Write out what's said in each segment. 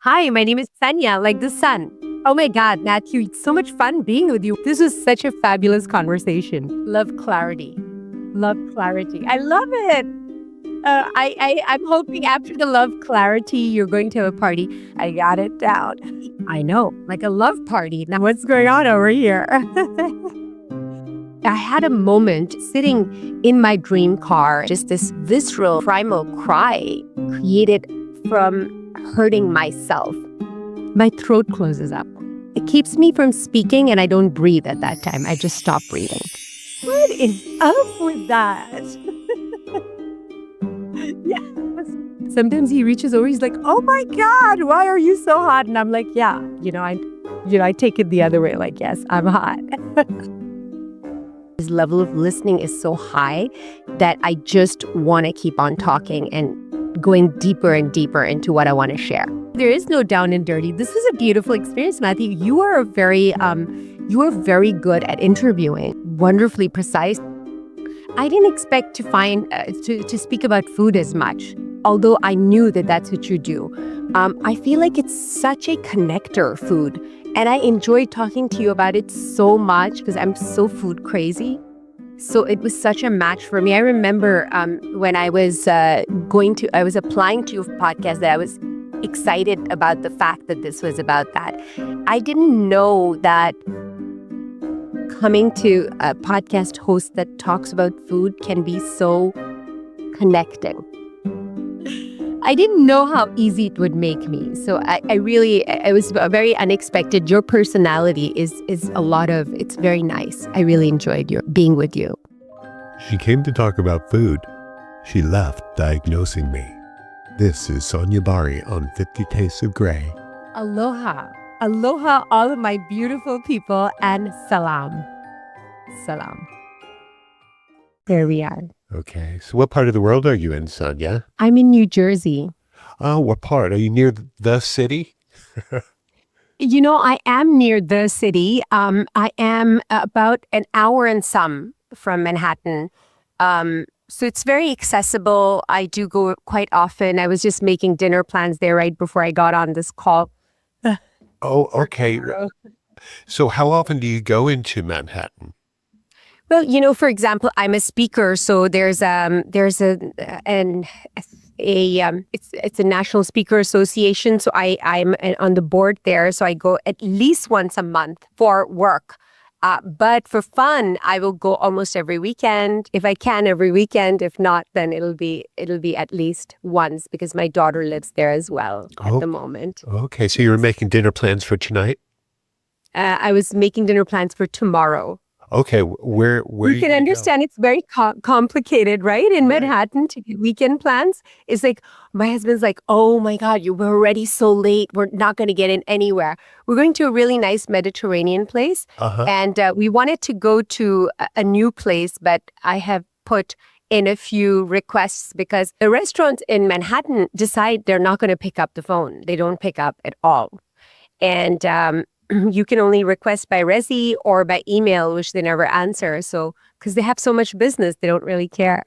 Hi, my name is Sanya, like the sun. Oh my God, Matthew, it's so much fun being with you. This was such a fabulous conversation. Love clarity. Love clarity. I love it. I'm hoping after the love clarity, you're going to have a party. I got it down. I know, like a love party. Now, what's going on over here? I had a moment sitting in my dream car, just this visceral, primal cry created from hurting myself. My throat closes up. It keeps me from speaking, and I don't breathe at that time. I just stop breathing. What is up with that? Yeah. Sometimes he reaches over, he's like, oh my God, why are you so hot? And I'm like, yeah, I take it the other way, like, yes, I'm hot. His level of listening is so high that I just want to keep on talking and going deeper and deeper into what I want to share. There is no down and dirty. This was a beautiful experience, Matthew. You are very good at interviewing, wonderfully precise. I didn't expect to find to speak about food as much, although I knew that that's what you do. I feel like it's such a connector, food. And I enjoyed talking to you about it so much because I'm so food crazy. So it was such a match for me. I remember when I was applying to your podcast that I was excited about the fact that this was about that. I didn't know that coming to a podcast host that talks about food can be so connecting. I didn't know how easy it would make me. So it was very unexpected. Your personality is it's very nice. I really enjoyed being with you. She came to talk about food. She left diagnosing me. This is Sanya Bari on 50 Tastes of Grey. Aloha. Aloha, all of my beautiful people, and salam. Salam. There we are. Okay, so what part of the world are you in, Sanya? I'm in New Jersey. Oh, what part? Are you near the city? I am near the city. I am about an hour and some from Manhattan. So it's very accessible. I do go quite often. I was just making dinner plans there right before I got on this call. Oh, okay. So how often do you go into Manhattan? Well, for example, I'm a speaker, so it's a National Speaker Association, so I'm on the board there, so I go at least once a month for work. But for fun, I will go almost every weekend. If I can, every weekend. If not, then it'll be at least once because my daughter lives there as well at the moment. Okay, so you were making dinner plans for tonight? I was making dinner plans for tomorrow. Okay, where you can understand it's very complicated, right? In Manhattan to get weekend plans. It's like, my husband's like, oh my God, we're already so late. We're not going to get in anywhere. We're going to a really nice Mediterranean place. And we wanted to go to a new place, but I have put in a few requests because the restaurants in Manhattan decide they're not going to pick up the phone. They don't pick up at all. And you can only request by resi or by email, which they never answer. So, because they have so much business, they don't really care.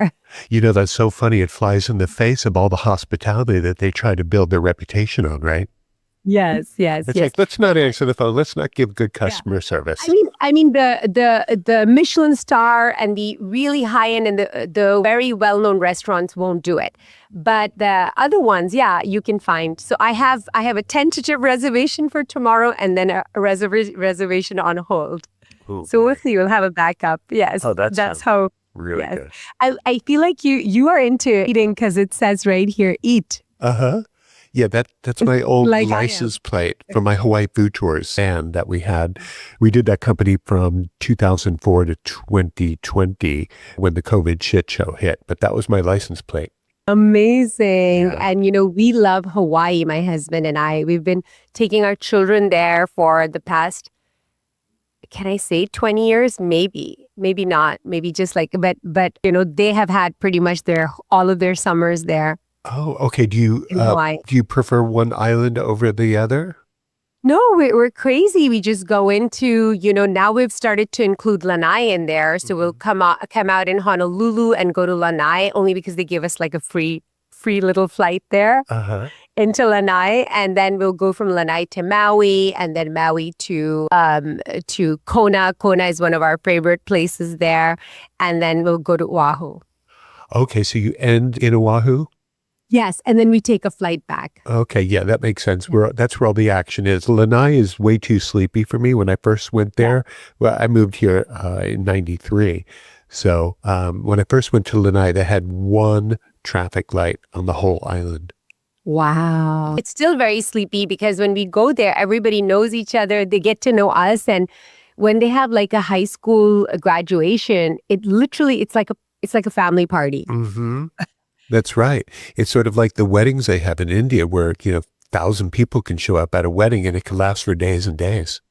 That's so funny. It flies in the face of all the hospitality that they try to build their reputation on, right? Yes. Like, let's not answer the phone. Let's not give good customer service. I mean, the Michelin star and the really high end and the very well known restaurants won't do it, but the other ones, you can find. So I have a tentative reservation for tomorrow, and then a reservation on hold. Ooh, so we'll see. We'll have a backup. Yes, that's how. Really good. I feel like you are into eating because it says right here, eat. Yeah, that's my old license plate from my Hawaii food tours and that we had. We did that company from 2004 to 2020 when the COVID shit show hit, but that was my license plate. Amazing. Yeah. And, we love Hawaii, my husband and I. We've been taking our children there for the past, can I say 20 years? Maybe not. Maybe just but they have had pretty much all of their summers there. Oh, okay. Do you prefer one island over the other? No, we're crazy. We just go into, now we've started to include Lanai in there. So we'll come out in Honolulu and go to Lanai only because they give us like a free little flight there. into Lanai, and then we'll go from Lanai to Maui, and then Maui to Kona. Kona is one of our favorite places there, and then we'll go to Oahu. Okay, so you end in Oahu? Yes, and then we take a flight back. Okay, yeah, that makes sense. That's where all the action is. Lanai is way too sleepy for me. When I first went there, well, I moved here in 93. So when I first went to Lanai, they had one traffic light on the whole island. Wow. It's still very sleepy because when we go there, everybody knows each other. They get to know us. And when they have like a high school graduation, it's like a family party. Mm-hmm. That's right. It's sort of like the weddings they have in India where, 1,000 people can show up at a wedding and it can last for days and days.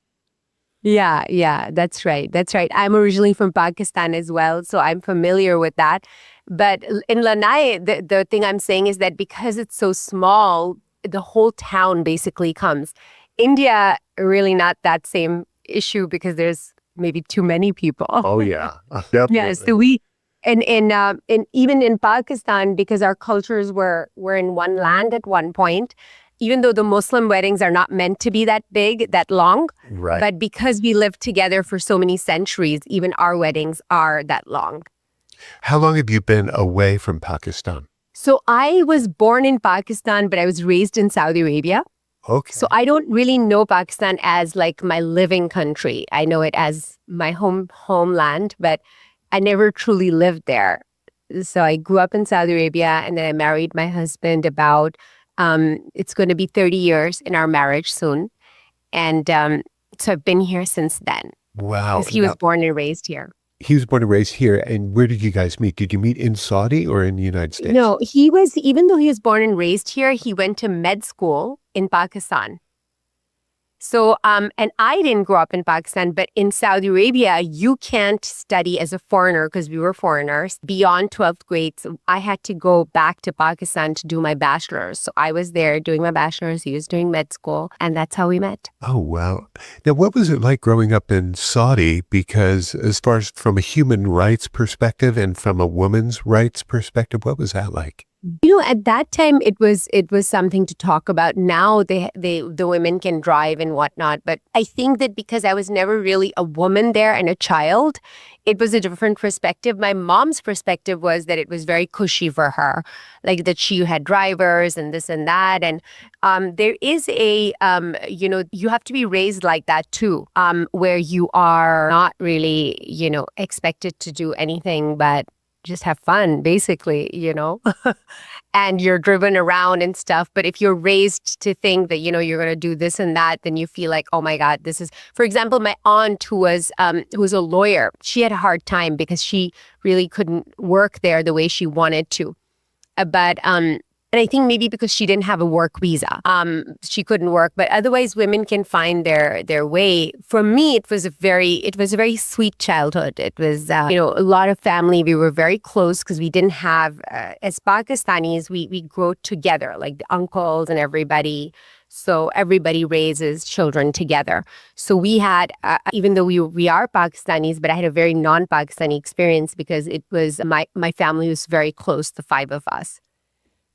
Yeah, that's right. I'm originally from Pakistan as well, so I'm familiar with that. But in Lanai, the thing I'm saying is that because it's so small, the whole town basically comes. India, really not that same issue because there's maybe too many people. Oh, yeah. Definitely. Yeah, so we, and even in Pakistan, because our cultures were in one land at one point, even though the Muslim weddings are not meant to be that big, that long, right. But because we lived together for so many centuries, even our weddings are that long. How long have you been away from Pakistan? So I was born in Pakistan, but I was raised in Saudi Arabia. Okay. So I don't really know Pakistan as like my living country. I know it as my homeland, but I never truly lived there. So I grew up in Saudi Arabia, and then I married my husband about, it's going to be 30 years in our marriage soon. And so I've been here since then. Wow. Because he was born and raised here. He was born and raised here. And where did you guys meet? Did you meet in Saudi or in the United States? No, even though he was born and raised here, he went to med school in Pakistan. So, and I didn't grow up in Pakistan, but in Saudi Arabia, you can't study as a foreigner because we were foreigners beyond 12th grade. So I had to go back to Pakistan to do my bachelor's. So I was there doing my bachelor's. He was doing med school, and that's how we met. Oh, wow. Now, what was it like growing up in Saudi? Because as far as from a human rights perspective and from a woman's rights perspective, what was that like? At that time, it was something to talk about. Now the women can drive and whatnot. But I think that because I was never really a woman there and a child, it was a different perspective. My mom's perspective was that it was very cushy for her, like that she had drivers and this and that. And there is a, you have to be raised like that too, where you are not really, expected to do anything but just have fun, basically, and you're driven around and stuff. But if you're raised to think that, you're going to do this and that, then you feel like, oh my God, this is, for example, my aunt who was a lawyer, she had a hard time because she really couldn't work there the way she wanted to. And I think maybe because she didn't have a work visa, she couldn't work. But otherwise, women can find their way. For me, it was a very sweet childhood. It was, a lot of family. We were very close because we didn't have, as Pakistanis, we grew together, like the uncles and everybody. So everybody raises children together. So we had, even though we are Pakistanis, but I had a very non-Pakistani experience because it was my family was very close, the five of us.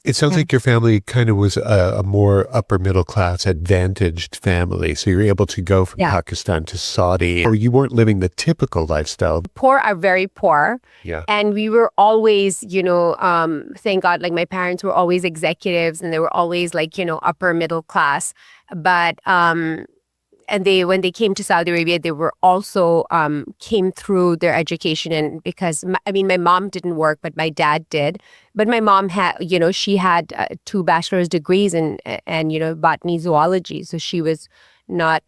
It sounds like your family kind of was a more upper middle class advantaged family. So you're able to go from Pakistan to Saudi, or you weren't living the typical lifestyle. Poor are very poor. Yeah. And we were always, thank God, like my parents were always executives and they were always like, upper middle class. But, and when they came to Saudi Arabia, they were also came through their education. And because, my mom didn't work, but my dad did. But my mom had, she had 2 bachelor's degrees in botany, zoology. So she was not,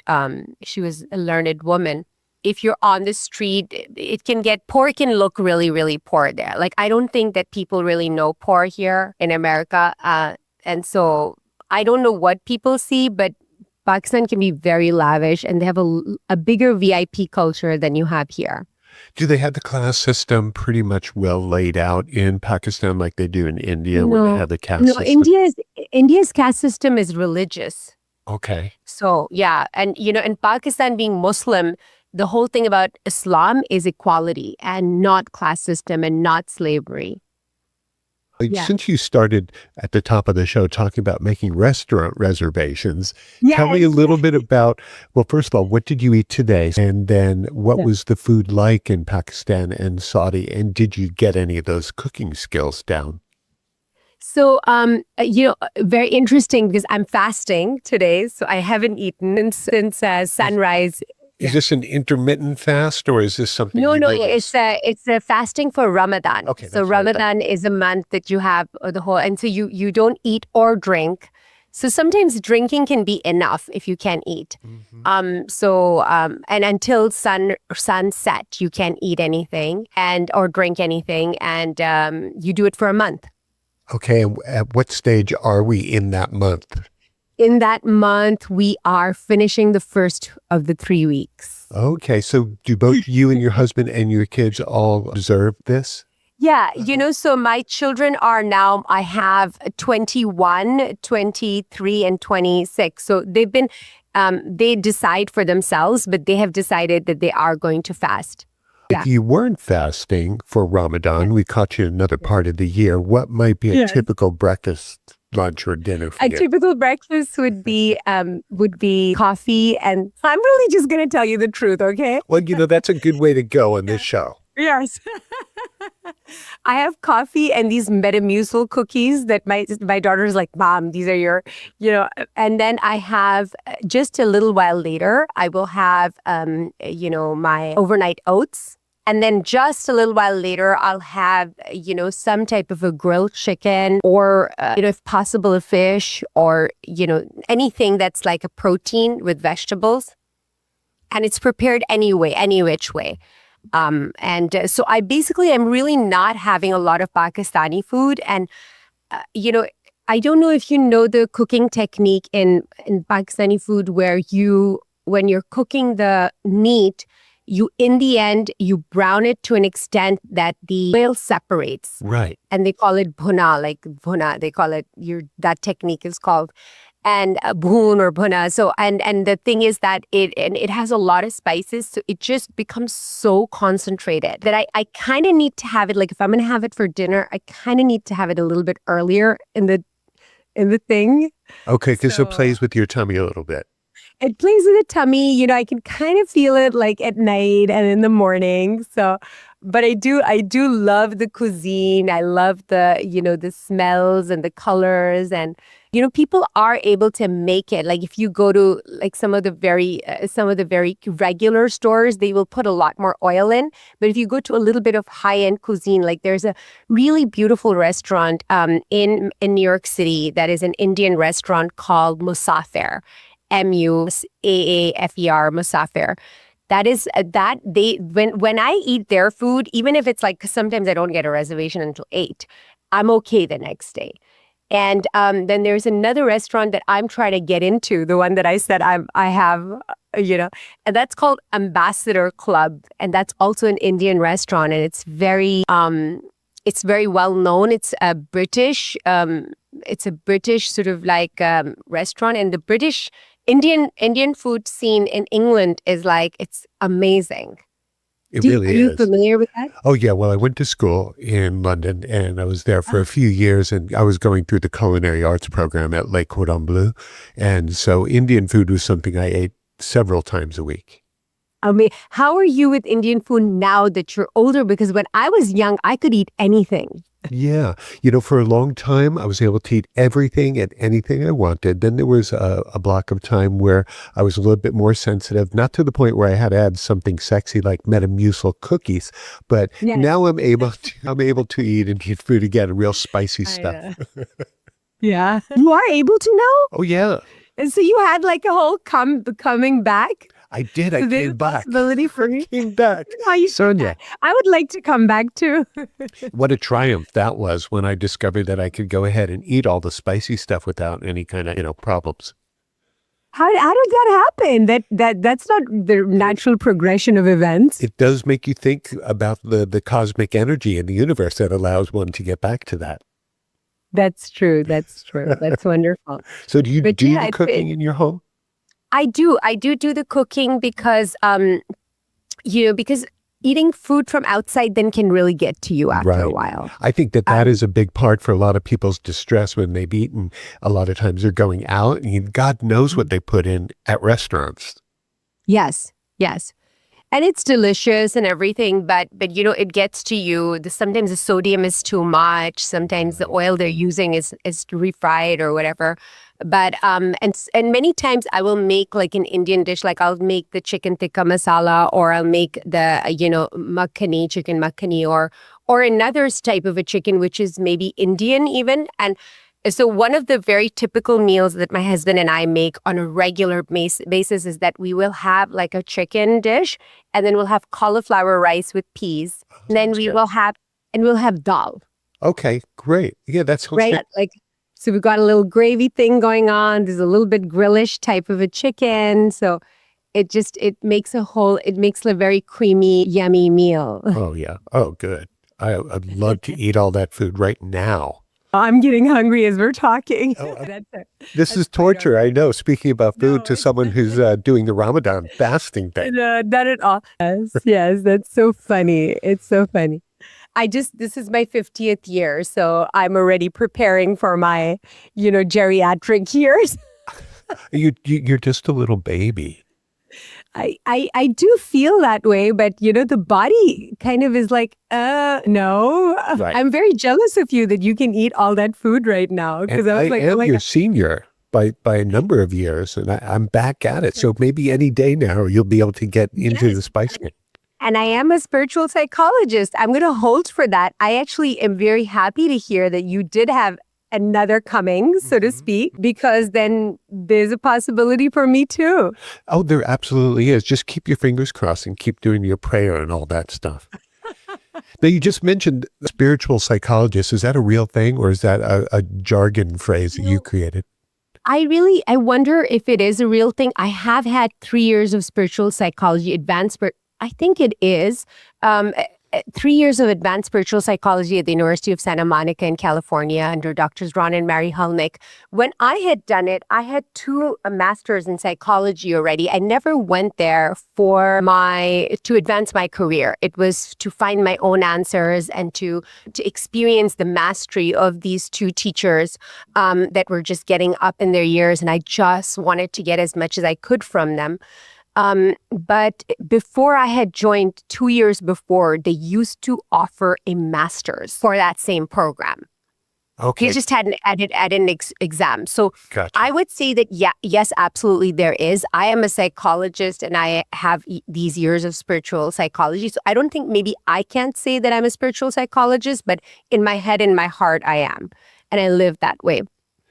she was a learned woman. If you're on the street, it can get poor. It can look really, really poor there. Like, I don't think that people really know poor here in America. And so I don't know what people see, but Pakistan can be very lavish, and they have a bigger VIP culture than you have here. Do they have the class system pretty much well laid out in Pakistan like they do in India, where they have the caste system? No, India's caste system is religious. Okay. So, yeah. And, in Pakistan being Muslim, the whole thing about Islam is equality and not class system and not slavery. Yeah. Since you started at the top of the show talking about making restaurant reservations, tell me a Yes. little bit about, well, first of all, what did you eat today? And then what Yeah. was the food like in Pakistan and Saudi? And did you get any of those cooking skills down? So, very interesting because I'm fasting today, so I haven't eaten since sunrise. Is Yeah. this an intermittent fast or is this something No, you no, release? it's a fasting for Ramadan. Okay, So that's what I thought. Ramadan is a month that you have the whole, and so you don't eat or drink. So sometimes drinking can be enough if you can't eat. And until sunset, you can't eat anything and or drink anything, and you do it for a month. Okay, and at what stage are we in that month? In that month, we are finishing the first of the 3 weeks. Okay, so do both you and your husband and your kids all observe this? Yeah, so my children are now, I have 21, 23, and 26. So they've been, they decide for themselves, but they have decided that they are going to fast. If you weren't fasting for Ramadan, we caught you in another part of the year. What might be a typical breakfast, lunch, or dinner for A you? typical breakfast would be coffee, and I'm really just going to tell you the truth, okay? Well, that's a good way to go on this show. Yes. I have coffee and these Metamucil cookies that my daughter's like, Mom, these are your, and then I have just a little while later, I will have, my overnight oats. And then just a little while later, I'll have, some type of a grilled chicken or, if possible, a fish or, anything that's like a protein with vegetables. And it's prepared anyway, any which way. So I basically am really not having a lot of Pakistani food. And, I don't know if you know the cooking technique in Pakistani food where when you're cooking the meat, in the end, you brown it to an extent that the oil separates. Right. And they call it bhuna, they call it, that technique is called, and bhun or bhuna. So, and the thing is that it has a lot of spices, so it just becomes so concentrated that I kind of need to have it, like if I'm going to have it for dinner, I kind of need to have it a little bit earlier in the thing. Okay, because it plays with your tummy a little bit. It plays with the tummy, I can kind of feel it like at night and in the morning. So, but I do love the cuisine. I love the, the smells and the colors, and, people are able to make it. Like if you go to like some of the very regular stores, they will put a lot more oil in. But if you go to a little bit of high-end cuisine, like there's a really beautiful restaurant in New York City that is an Indian restaurant called Musafir. Muaafer, Musafir. That is when I eat their food, even if it's like, 'cause sometimes I don't get a reservation until 8, I'm okay the next day. And then there's another restaurant that I'm trying to get into, the one that I said I have, and that's called Ambassador Club, and that's also an Indian restaurant, and it's very well known. It's a British sort of like restaurant, and the British Indian food scene in England is like, it's amazing. It really is. Are you familiar with that? Oh, yeah. Well, I went to school in London and I was there for a few years, and I was going through the culinary arts program at Les Cordon Bleu. And so Indian food was something I ate several times a week. I mean, how are you with Indian food now that you're older? Because when I was young, I could eat anything. Yeah. For a long time, I was able to eat everything and anything I wanted. Then there was a block of time where I was a little bit more sensitive, not to the point where I had to add something sexy like Metamucil cookies, but now I'm able to eat Indian food again, real spicy stuff. Yeah. You are able to now? Oh, yeah. And so you had like a whole coming back? I did. So I came back. Possibility for you. Came back. Sonia, I would like to come back too. What a triumph that was when I discovered that I could go ahead and eat all the spicy stuff without any kind of, problems. How did that happen? That's not the natural progression of events. It does make you think about the cosmic energy in the universe that allows one to get back to that. That's true. That's wonderful. So do you do the cooking in your home? I do the cooking because, because eating food from outside then can really get to you after a Right. while. I think that is a big part for a lot of people's distress when they've eaten. A lot of times they're going out and God knows what they put in at restaurants. Yes, yes. And it's delicious and everything, but it gets to you. Sometimes the sodium is too much. Sometimes the oil they're using is refried or whatever. But and many times I will make like an Indian dish, like I'll make the chicken tikka masala, or I'll make the makhani, chicken makhani, or another type of a chicken which is maybe Indian even. And so one of the very typical meals that my husband and I make on a regular basis is that we will have like a chicken dish, and then we'll have cauliflower rice with peas. And then we'll have dal. Okay, great. Yeah, that's right. So we've got a little gravy thing going on. There's a little bit grillish type of a chicken. So it makes a very creamy, yummy meal. Oh yeah. Oh, good. I'd love to eat all that food right now. I'm getting hungry as we're talking. This is torture, I know. Speaking about food to someone who's doing the Ramadan fasting thing. Not at all. Yes, that's so funny. It's so funny. This is my 50th year, so I'm already preparing for my, geriatric years. You're just a little baby. I do feel that way, but the body kind of is like, no. Right. I'm very jealous of you that you can eat all that food right now. Because I am your senior by a number of years, and I'm back at it. So maybe any day now you'll be able to get into the spice game. And I am a spiritual psychologist. I'm going to hold for that. I actually am very happy to hear that you did have another coming, so to speak, because then there's a possibility for me too. Oh, there absolutely is. Just keep your fingers crossed and keep doing your prayer and all that stuff. Now, you just mentioned spiritual psychologist. Is that a real thing, or is that a jargon phrase that you created? I wonder if it is a real thing. I have had 3 years of spiritual psychology, I think it is. 3 years of advanced spiritual psychology at the University of Santa Monica in California under Drs. Ron and Mary Hulnick. When I had done it, I had 2 masters in psychology already. I never went there to advance my career. It was to find my own answers and to experience the mastery of these 2 teachers that were just getting up in their years. And I just wanted to get as much as I could from them. But before I had joined 2 years before, they used to offer a master's for that same program. Okay. They just hadn't added an exam. So Gotcha. I would say that, yes, absolutely there is. I am a psychologist and I have these years of spiritual psychology. So I don't think maybe I can't say that I'm a spiritual psychologist, but in my head, in my heart, I am. And I live that way.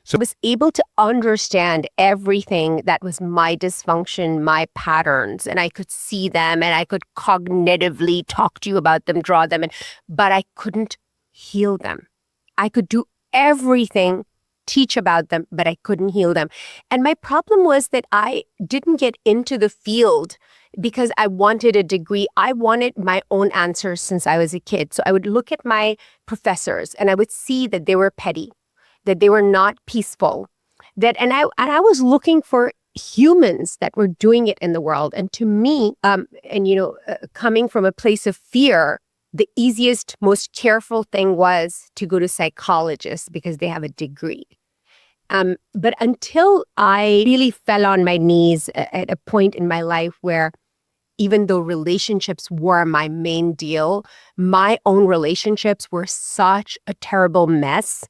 So I was able to understand everything that was my dysfunction, my patterns, and I could see them and I could cognitively talk to you about them, draw them, but I couldn't heal them. I could do everything, teach about them, but I couldn't heal them. And my problem was that I didn't get into the field because I wanted a degree. I wanted my own answers since I was a kid. So I would look at my professors and I would see that they were petty, that they were not peaceful, and I was looking for humans that were doing it in the world. And to me, coming from a place of fear, the easiest, most careful thing was to go to psychologists because they have a degree. But until I really fell on my knees at a point in my life where even though relationships were my main deal, my own relationships were such a terrible mess.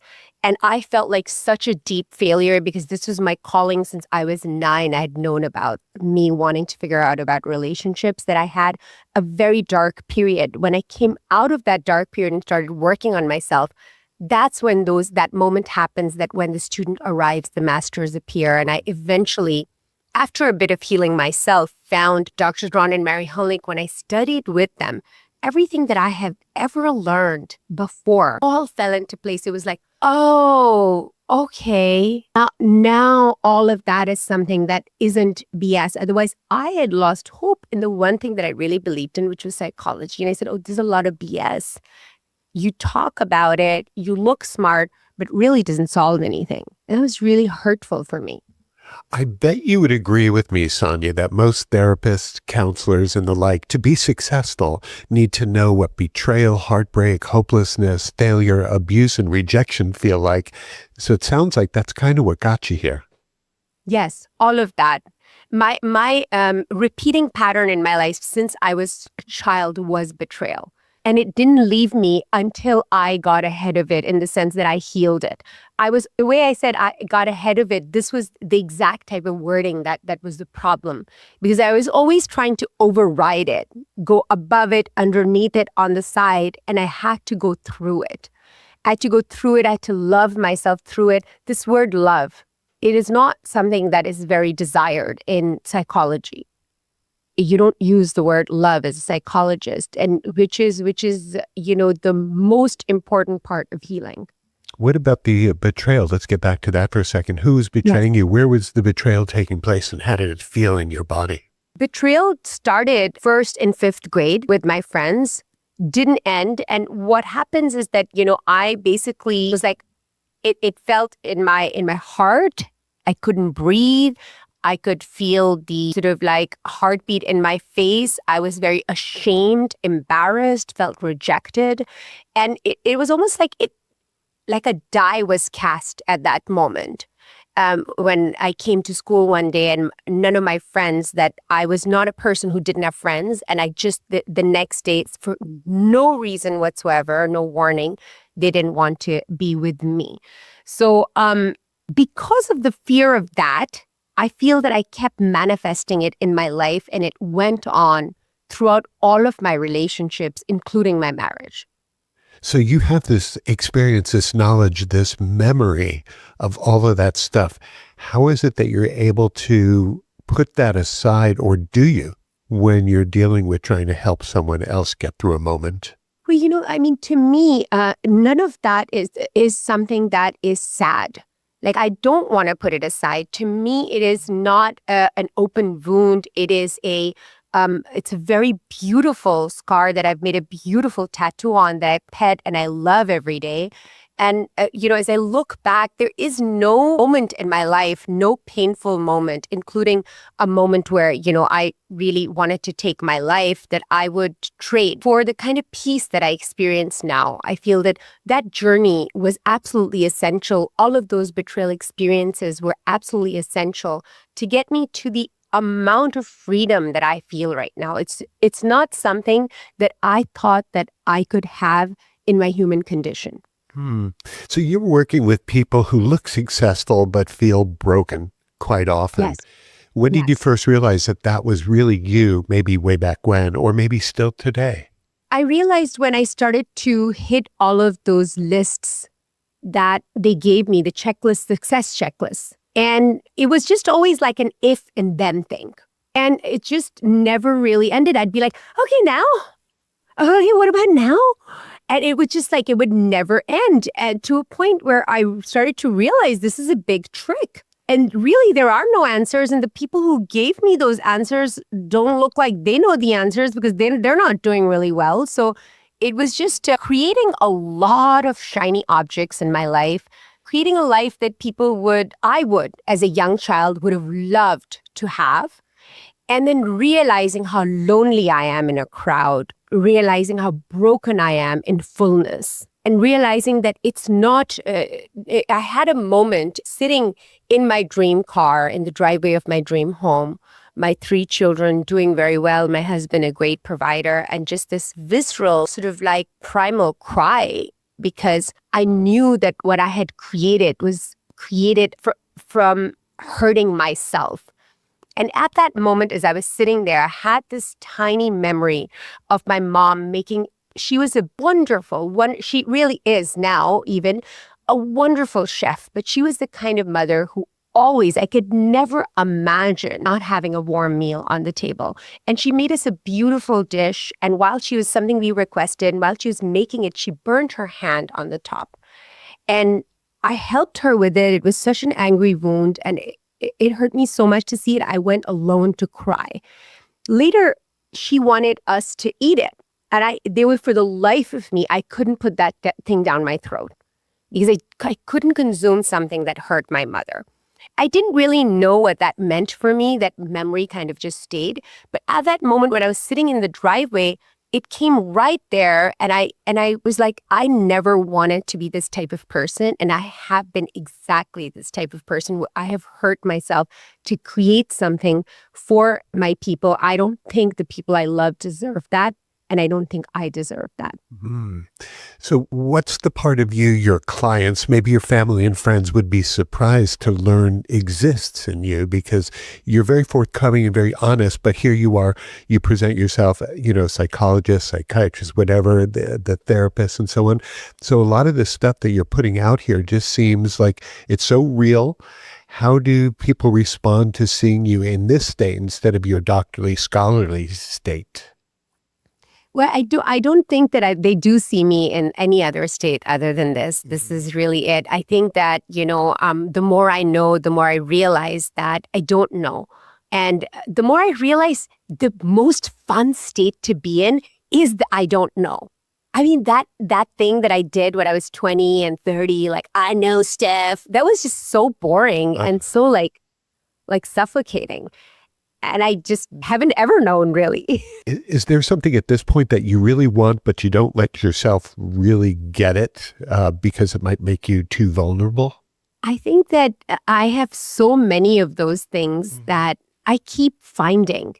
And I felt like such a deep failure because this was my calling since I was 9. I had known about me wanting to figure out about relationships, that I had a very dark period. When I came out of that dark period and started working on myself, that's when that moment happens, that when the student arrives, the masters appear. And I eventually, after a bit of healing myself, found Drs. Ron and Mary Hulnick. When I studied with them, everything that I have ever learned before all fell into place. It was like, oh, okay. Now all of that is something that isn't BS. Otherwise, I had lost hope in the one thing that I really believed in, which was psychology. And I said, oh, there's a lot of BS. You talk about it, you look smart, but really doesn't solve anything. And that was really hurtful for me. I bet you would agree with me, Sanya, that most therapists, counselors, and the like, to be successful, need to know what betrayal, heartbreak, hopelessness, failure, abuse, and rejection feel like. So it sounds like that's kind of what got you here. Yes, all of that. My repeating pattern in my life since I was a child was betrayal. And it didn't leave me until I got ahead of it in the sense that I healed it. The way I said I got ahead of it, this was the exact type of wording that was the problem. Because I was always trying to override it, go above it, underneath it, on the side, and I had to go through it. I had to go through it. I had to love myself through it. This word love, it is not something that is very desired in psychology. You don't use the word love as a psychologist, and which is the most important part of healing. What about the betrayal? Let's get back to that for a second. Who was betraying you? Where was the betrayal taking place, and how did it feel in your body? Betrayal started first in 5th grade with my friends, didn't end. And what happens is that, I basically was like, it felt in my heart. I couldn't breathe. I could feel the sort of like heartbeat in my face. I was very ashamed, embarrassed, felt rejected. And it was almost like a die was cast at that moment. When I came to school one day and none of my friends, that I was not a person who didn't have friends. And I just, the next day, for no reason whatsoever, no warning, they didn't want to be with me. So because of the fear of that, I feel that I kept manifesting it in my life, and it went on throughout all of my relationships, including my marriage. So you have this experience, this knowledge, this memory of all of that stuff. How is it that you're able to put that aside, or do you, when you're dealing with trying to help someone else get through a moment? Well, to me, none of that is something that is sad. Like, I don't want to put it aside. To me, it is not an open wound. It is it's a very beautiful scar that I've made a beautiful tattoo on, that I pet and I love every day. And, as I look back, there is no moment in my life, no painful moment, including a moment where, I really wanted to take my life, that I would trade for the kind of peace that I experience now. I feel that journey was absolutely essential. All of those betrayal experiences were absolutely essential to get me to the amount of freedom that I feel right now. It's not something that I thought that I could have in my human condition. So you're working with people who look successful but feel broken quite often. Yes. When did you first realize that was really you, maybe way back when, or maybe still today? I realized when I started to hit all of those lists that they gave me, the checklist, success checklists. And it was just always like an if and then thing. And it just never really ended. I'd be like, okay, now? Okay, what about now? And it was just like, it would never end. And to a point where I started to realize this is a big trick. And really, there are no answers. And the people who gave me those answers don't look like they know the answers, because they're not doing really well. So it was just creating a lot of shiny objects in my life, creating a life that I would, as a young child, would have loved to have. And then realizing how lonely I am in a crowd, realizing how broken I am in fullness, and realizing that it's not, I had a moment sitting in my dream car in the driveway of my dream home, my 3 children doing very well, my husband a great provider, and just this visceral sort of like primal cry, because I knew that what I had created was created from hurting myself. And at that moment, as I was sitting there, I had this tiny memory of my mom she was a wonderful one. She really is now even a wonderful chef, but she was the kind of mother who I could never imagine not having a warm meal on the table. And she made us a beautiful dish. And while she was something we requested, and while she was making it, she burned her hand on the top. And I helped her with it. It was such an angry wound. And it hurt me so much to see it. I went alone to cry. Later, she wanted us to eat it. And for the life of me, I couldn't put that thing down my throat, because I couldn't consume something that hurt my mother. I didn't really know what that meant for me. That memory kind of just stayed. But at that moment when I was sitting in the driveway, it came right there. And I was like, I never wanted to be this type of person. And I have been exactly this type of person where I have hurt myself to create something for my people. I don't think the people I love deserve that. And I don't think I deserve that. Mm. So what's the part of you your clients, maybe your family and friends, would be surprised to learn exists in you? Because you're very forthcoming and very honest, but here you are, you present yourself, psychologist, psychiatrist, whatever, the therapist and so on. So a lot of the stuff that you're putting out here just seems like it's so real. How do people respond to seeing you in this state instead of your doctorly, scholarly state? Well, I don't think that they do see me in any other state other than this. This is really it. I think that, the more I know, the more I realize that I don't know. And the more I realize the most fun state to be in is the I don't know. I mean, that thing that I did when I was 20 and 30, like, I know stuff, that was just so boring and so like suffocating. And I just haven't ever known, really. Is there something at this point that you really want, but you don't let yourself really get it because it might make you too vulnerable? I think that I have so many of those things that I keep finding.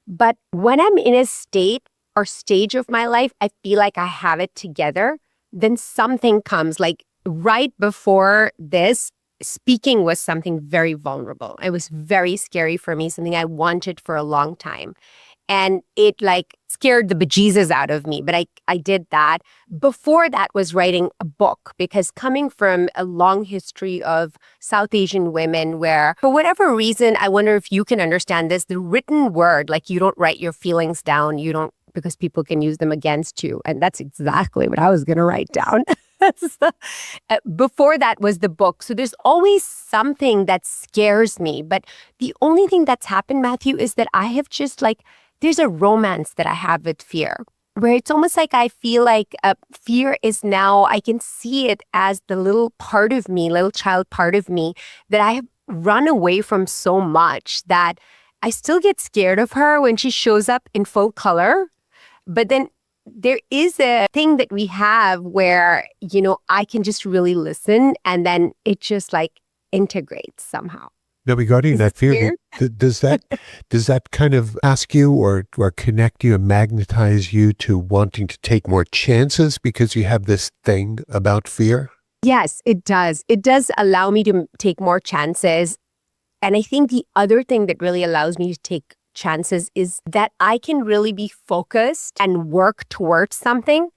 But when I'm in a state or stage of my life, I feel like I have it together. Then something comes, like right before this, speaking was something very vulnerable. It was very scary for me, something I wanted for a long time. And it scared the bejesus out of me, but I did that. Before that was writing a book, because coming from a long history of South Asian women where, for whatever reason, I wonder if you can understand this, the written word, you don't write your feelings down, you don't, because people can use them against you. And that's exactly what I was going to write down. Before that was the book. So there's always something that scares me. But the only thing that's happened, Matthew, is that I have just there's a romance that I have with fear, where it's almost like I feel like fear is now, I can see it as the little part of me, little child part of me that I have run away from so much that I still get scared of her when she shows up in full color. But then there is a thing that we have where, I can just really listen and then it just integrates somehow. Now, regarding that fear, does that kind of ask you or connect you and magnetize you to wanting to take more chances because you have this thing about fear? Yes, it does. It does allow me to take more chances. And I think the other thing that really allows me to take chances is that I can really be focused and work towards something.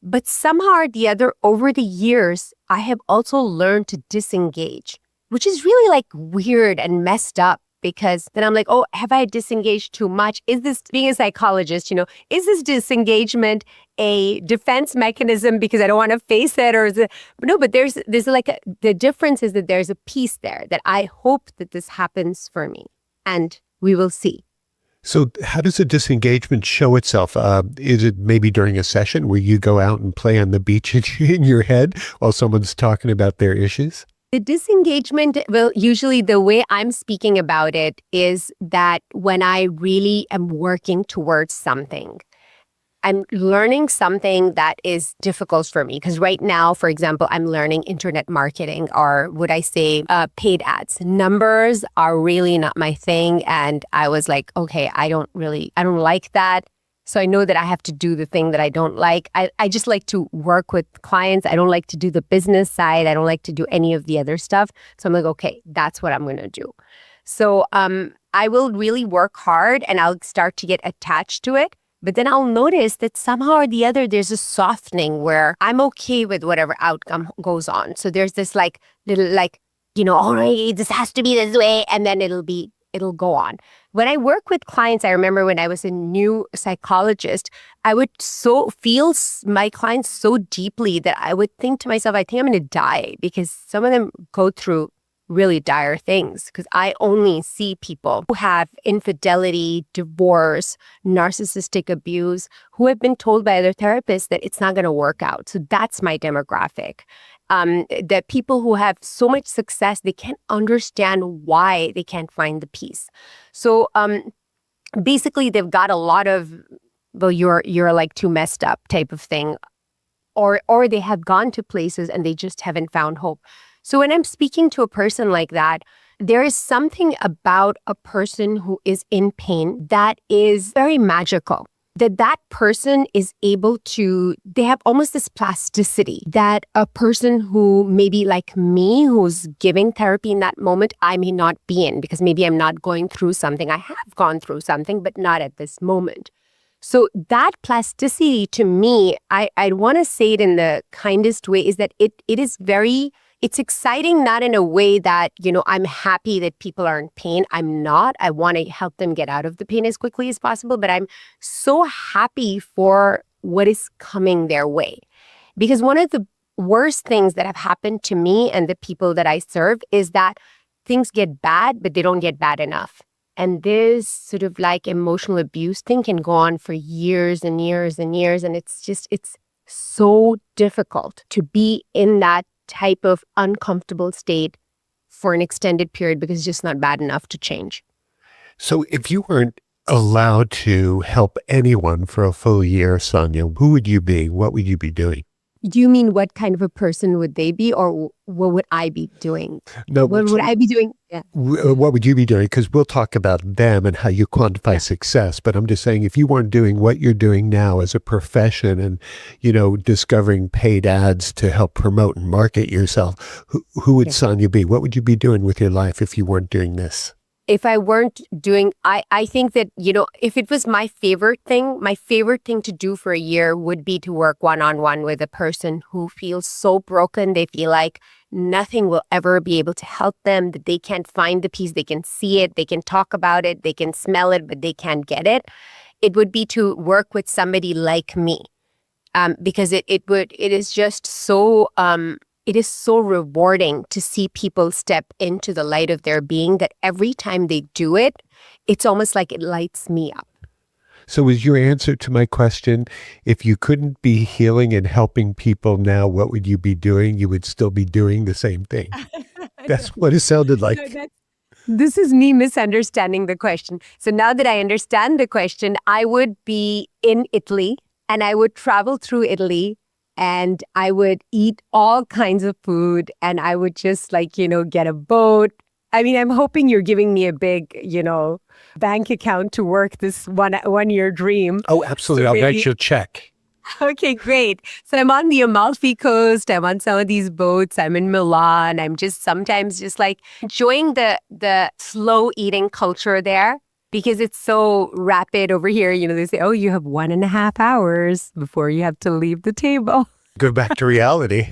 But somehow or the other, over the years, I have also learned to disengage, which is really weird and messed up, because then I'm like, oh, have I disengaged too much? Is this, being a psychologist, is this disengagement a defense mechanism because I don't want to face it? Or is it, no, but there's the difference is that there's a piece there that I hope that this happens for me, and we will see. So how does a disengagement show itself? Is it maybe during a session where you go out and play on the beach in your head while someone's talking about their issues? The disengagement, well, usually the way I'm speaking about it is that when I really am working towards something, I'm learning something that is difficult for me. Because right now, for example, I'm learning internet marketing, or would I say paid ads. Numbers are really not my thing. And I was like, okay, I don't like that. So I know that I have to do the thing that I don't like. I just like to work with clients. I don't like to do the business side. I don't like to do any of the other stuff. So I'm like, okay, that's what I'm going to do. So I will really work hard and I'll start to get attached to it. But then I'll notice that somehow or the other, there's a softening where I'm okay with whatever outcome goes on. So there's this little all right, this has to be this way. And then it'll go on. When I work with clients, I remember when I was a new psychologist, I would feel my clients so deeply that I would think to myself, I think I'm going to die, because some of them go through really dire things, because I only see people who have infidelity, divorce, narcissistic abuse, who have been told by other therapists that it's not going to work out. So that's my demographic. that people who have so much success, they can't understand why they can't find the peace. So basically, they've got a lot of, well, you're like too messed up type of thing, or they have gone to places and they just haven't found hope. So when I'm speaking to a person like that, there is something about a person who is in pain that is very magical. That person is able to, they have almost this plasticity that a person who maybe like me, who's giving therapy in that moment, I may not be in, because maybe I'm not going through something. I have gone through something, but not at this moment. So that plasticity to me, I want to say it in the kindest way, is that it is very, it's exciting, not in a way that, I'm happy that people are in pain. I'm not. I want to help them get out of the pain as quickly as possible, but I'm so happy for what is coming their way. Because one of the worst things that have happened to me and the people that I serve is that things get bad, but they don't get bad enough. And this sort of like emotional abuse thing can go on for years and years and years. And it's so difficult to be in that type of uncomfortable state for an extended period, because it's just not bad enough to change. So if you weren't allowed to help anyone for a full year, Sanya, who would you be? What would you be doing? Do you mean what kind of a person would they be, or what would I be doing? No, what would I be doing? Yeah. What would you be doing? Because we'll talk about them and how you quantify success. But I'm just saying, if you weren't doing what you're doing now as a profession and, discovering paid ads to help promote and market yourself, who would Sanya be? What would you be doing with your life if you weren't doing this? If I weren't doing, I think that, if it was my favorite thing to do for a year would be to work one-on-one with a person who feels so broken. They feel like nothing will ever be able to help them, that they can't find the peace. They can see it, they can talk about it, they can smell it, but they can't get it. It would be to work with somebody like me, because it is just so, it is so rewarding to see people step into the light of their being, that every time they do it, it's almost like it lights me up. So is your answer to my question, if you couldn't be healing and helping people now, what would you be doing? You would still be doing the same thing. That's what it sounded like. No, this is me misunderstanding the question. So now that I understand the question, I would be in Italy and I would travel through Italy. And I would eat all kinds of food, and I would just get a boat. I mean, I'm hoping you're giving me a big, bank account to work this one year dream. Oh, absolutely. So I'll write you a check. Okay, great. So I'm on the Amalfi Coast. I'm on some of these boats. I'm in Milan. I'm just sometimes just like enjoying the slow eating culture there. Because it's so rapid over here, they say, oh, you have 1.5 hours before you have to leave the table. Go back to reality.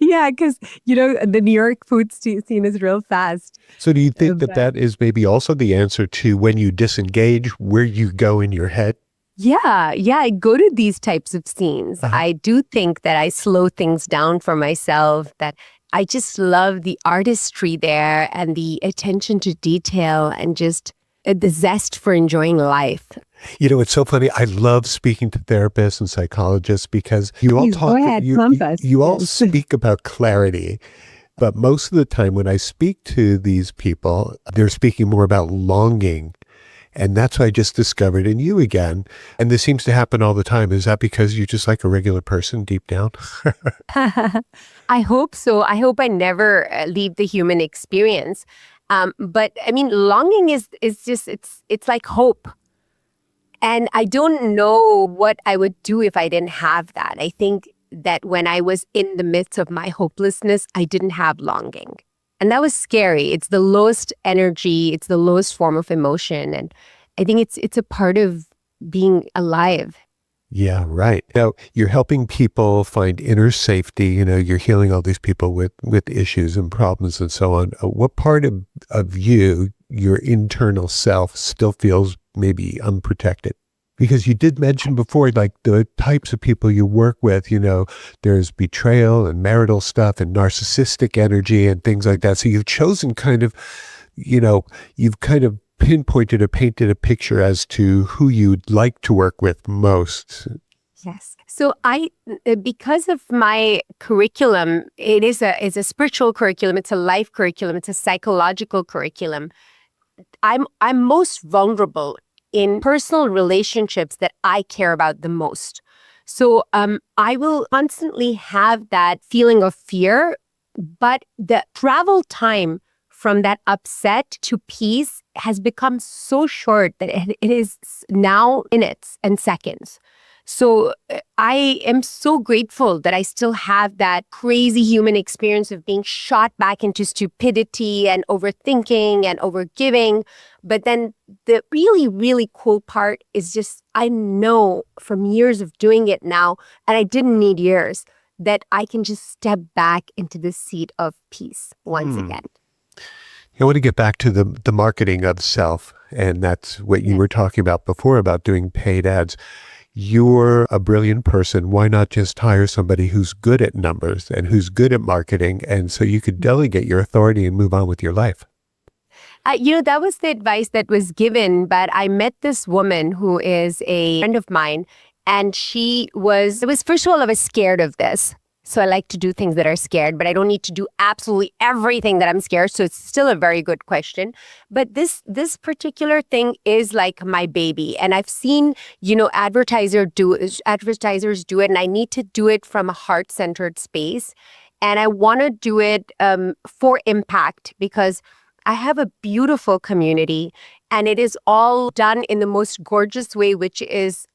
Yeah, because, the New York food scene is real fast. So do you think that is maybe also the answer to when you disengage, where you go in your head? Yeah, I go to these types of scenes. Uh-huh. I do think that I slow things down for myself, that I just love the artistry there and the attention to detail and just the zest for enjoying life. It's so funny. I love speaking to therapists and psychologists because you all speak about clarity. But most of the time when I speak to these people, they're speaking more about longing. And that's what I just discovered in you again. And this seems to happen all the time. Is that because you're just like a regular person deep down? I hope so. I hope I never leave the human experience. But I mean, longing is just, it's like hope. And I don't know what I would do if I didn't have that. I think that when I was in the midst of my hopelessness, I didn't have longing. And that was scary. It's the lowest energy. It's the lowest form of emotion. And I think it's a part of being alive. Yeah, right. Now, you're helping people find inner safety. You're healing all these people with issues and problems and so on. What part of you, your internal self, still feels maybe unprotected? Because you did mention before, like the types of people you work with, there's betrayal and marital stuff and narcissistic energy and things like that. So you've chosen you've kind of pinpointed or painted a picture as to who you'd like to work with most. Yes. So because of my curriculum, it's a spiritual curriculum. It's a life curriculum. It's a psychological curriculum. I'm most vulnerable in personal relationships that I care about the most. So I will constantly have that feeling of fear, but the travel time from that upset to peace has become so short that it is now minutes and seconds. So I am so grateful that I still have that crazy human experience of being shot back into stupidity and overthinking and overgiving. But then the really, really cool part is just I know from years of doing it now, and I didn't need years, that I can just step back into the seat of peace once again. I want to get back to the marketing of self, and that's what you were talking about before about doing paid ads. You're a brilliant person. Why not just hire somebody who's good at numbers and who's good at marketing, and so you could delegate your authority and move on with your life? That was the advice that was given, but I met this woman who is a friend of mine, and first of all, I was scared of this. So I like to do things that are scared, but I don't need to do absolutely everything that I'm scared. So it's still a very good question. But this particular thing is like my baby. And I've seen, advertisers do it, and I need to do it from a heart-centered space. And I want to do it for impact because I have a beautiful community, and it is all done in the most gorgeous way, which is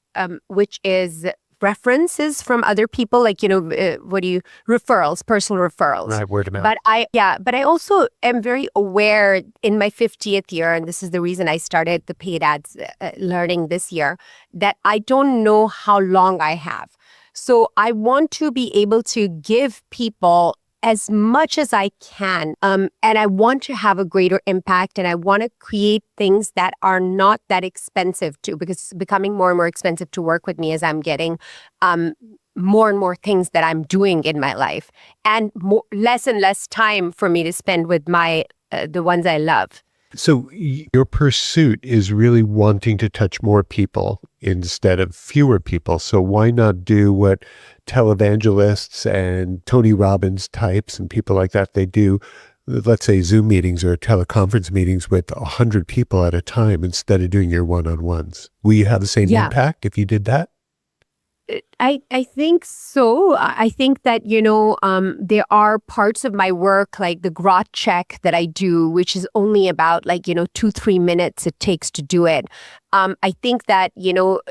references from other people, like, referrals, personal referrals. Right, word of mouth. But I also am very aware in my 50th year, and this is the reason I started the paid ads learning this year, that I don't know how long I have. So I want to be able to give people as much as I can. And I want to have a greater impact, and I want to create things that are not that expensive too, because it's becoming more and more expensive to work with me as I'm getting more and more things that I'm doing in my life, and less and less time for me to spend with the ones I love. So your pursuit is really wanting to touch more people instead of fewer people. So why not do what televangelists and Tony Robbins types and people like that, they do, let's say Zoom meetings or teleconference meetings with 100 people at a time instead of doing your one-on-ones? Will you have the same impact if you did that? I think so. I think that, there are parts of my work, like the grot check that I do, which is only about 2-3 minutes it takes to do it. I think that,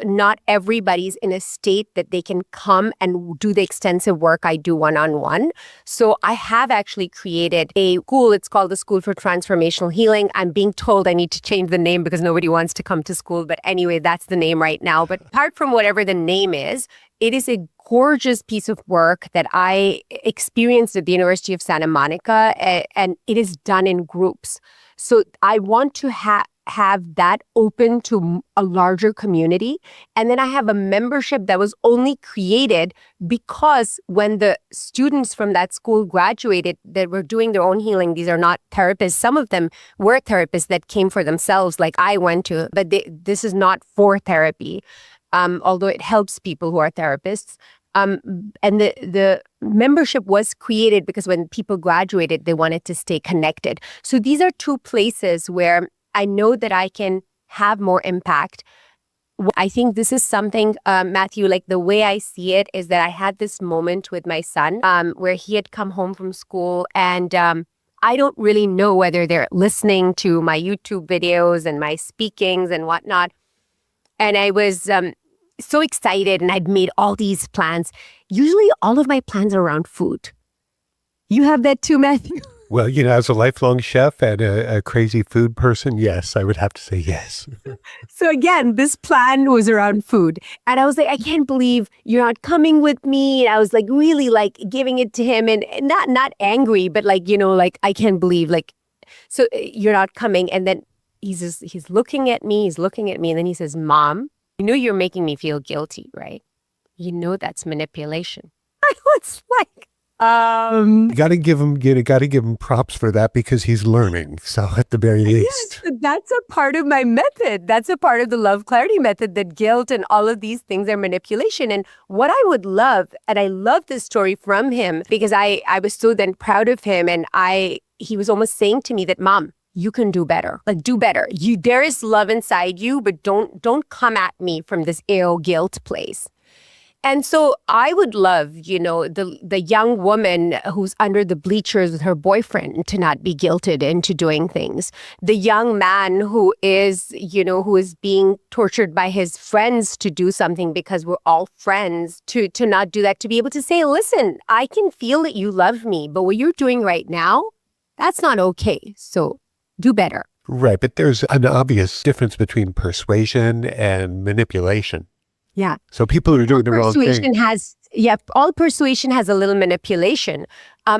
not everybody's in a state that they can come and do the extensive work I do one-on-one. So I have actually created a school. It's called the School for Transformational Healing. I'm being told I need to change the name because nobody wants to come to school. But anyway, that's the name right now. But apart from whatever the name is, it is a gorgeous piece of work that I experienced at the University of Santa Monica, and it is done in groups. So I want to have that open to a larger community. And then I have a membership that was only created because when the students from that school graduated, that were doing their own healing, these are not therapists. Some of them were therapists that came for themselves, like I went to, but this is not for therapy. Although it helps people who are therapists. And the membership was created because when people graduated, they wanted to stay connected. So these are two places where I know that I can have more impact. I think this is something, Matthew, like the way I see it is that I had this moment with my son where he had come home from school, and I don't really know whether they're listening to my YouTube videos and my speakings and whatnot. And I was so excited, and I'd made all these plans. Usually all of my plans are around food. You have that too, Matthew? Well, as a lifelong chef and a crazy food person, yes, I would have to say yes. So again, this plan was around food. And I was like, I can't believe you're not coming with me. And I was like, really giving it to him, and not angry, but I can't believe so you're not coming. And then he's looking at me, and then he says, Mom, you're making me feel guilty, right? That's manipulation. I was like, got to give him props for that because he's learning. So at the very least. Yes, that's a part of my method. That's a part of the love clarity method, that guilt and all of these things are manipulation. And what I would love, and I love this story from him because I was so then proud of him. And he was almost saying to me that, Mom, you can do better. Like, do better. There is love inside you, but don't come at me from this guilt place. And so I would love, the young woman who's under the bleachers with her boyfriend to not be guilted into doing things. The young man who is being tortured by his friends to do something because we're all friends, to not do that, to be able to say, listen, I can feel that you love me, but what you're doing right now, that's not okay. So do better. Right. But there's an obvious difference between persuasion and manipulation. Yeah. So people are doing the wrong thing. All persuasion has a little manipulation. I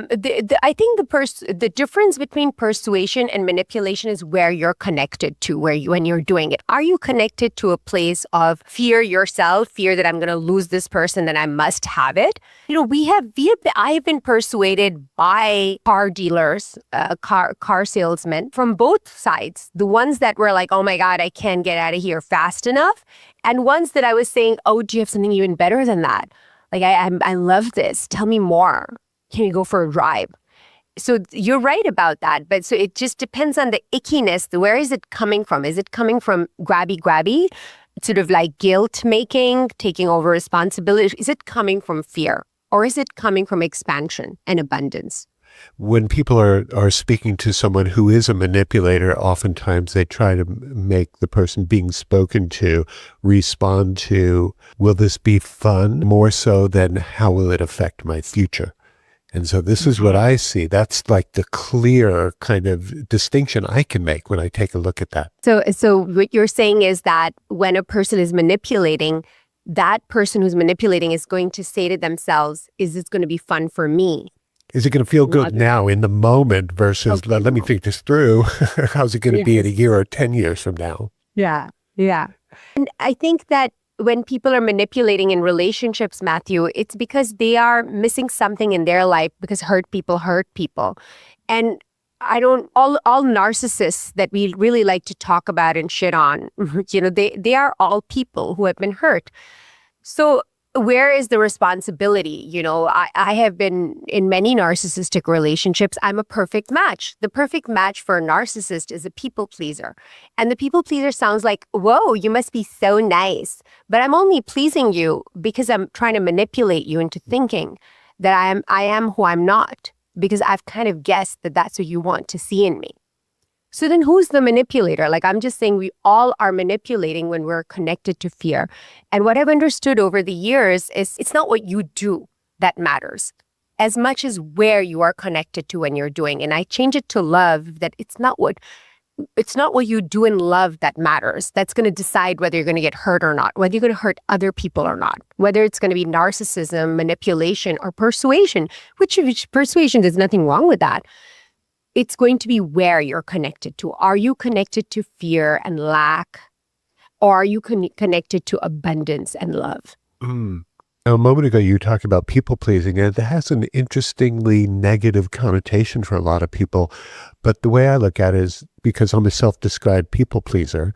think the difference between persuasion and manipulation is where you're connected to, when you're doing it. Are you connected to a place of fear yourself, fear that I'm going to lose this person, that I must have it? I have been persuaded by car dealers, car salesmen from both sides. The ones that were like, oh my God, I can't get out of here fast enough. And ones that I was saying, oh, do you have something even better than that? Like, I love this. Tell me more. Can we go for a drive? So you're right about that. But so it just depends on the ickiness. Where is it coming from? Is it coming from grabby, sort of like guilt making, taking over responsibility? Is it coming from fear? Or is it coming from expansion and abundance? When people are speaking to someone who is a manipulator, oftentimes they try to make the person being spoken to respond to, will this be fun? More so than how will it affect my future? And so this is what I see. That's like the clear kind of distinction I can make when I take a look at that. So what you're saying is that when a person is manipulating, that person who's manipulating is going to say to themselves, is this going to be fun for me? Is it going to feel good now in the moment versus let me think this through? How's it going to be in a year or 10 years from now? Yeah. And I think that when people are manipulating in relationships, Matthew, it's because they are missing something in their life, because hurt people. And all narcissists that we really like to talk about and shit on, they are all people who have been hurt. So where is the responsibility? I have been in many narcissistic relationships. I'm a perfect match. The perfect match for a narcissist is a people pleaser. And the people pleaser sounds like, whoa, you must be so nice. But I'm only pleasing you because I'm trying to manipulate you into thinking that I am who I'm not, because I've kind of guessed that that's what you want to see in me. So then who's the manipulator? Like, I'm just saying we all are manipulating when we're connected to fear. And what I've understood over the years is it's not what you do that matters as much as where you are connected to when you're doing. And I change it to love, that it's not what you do in love that matters. That's going to decide whether you're going to get hurt or not, whether you're going to hurt other people or not, whether it's going to be narcissism, manipulation, or persuasion, which persuasion, there's nothing wrong with that. It's going to be where you're connected to. Are you connected to fear and lack? Or are you connected to abundance and love? Now, a moment ago, you talked about people pleasing, and it has an interestingly negative connotation for a lot of people. But the way I look at it is, because I'm a self-described people pleaser,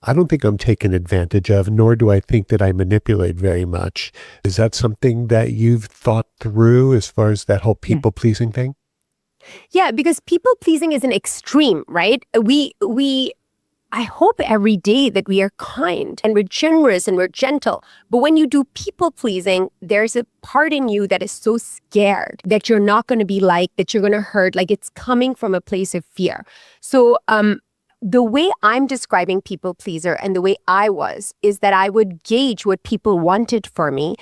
I don't think I'm taken advantage of, nor do I think that I manipulate very much. Is that something that you've thought through as far as that whole people pleasing thing? Yeah, because people pleasing is an extreme, right? I hope every day that we are kind and we're generous and we're gentle. But when you do people pleasing, there's a part in you that is so scared that you're not going to be liked, that you're going to hurt, like it's coming from a place of fear. So the way I'm describing people pleaser and the way I was is that I would gauge what people wanted from me.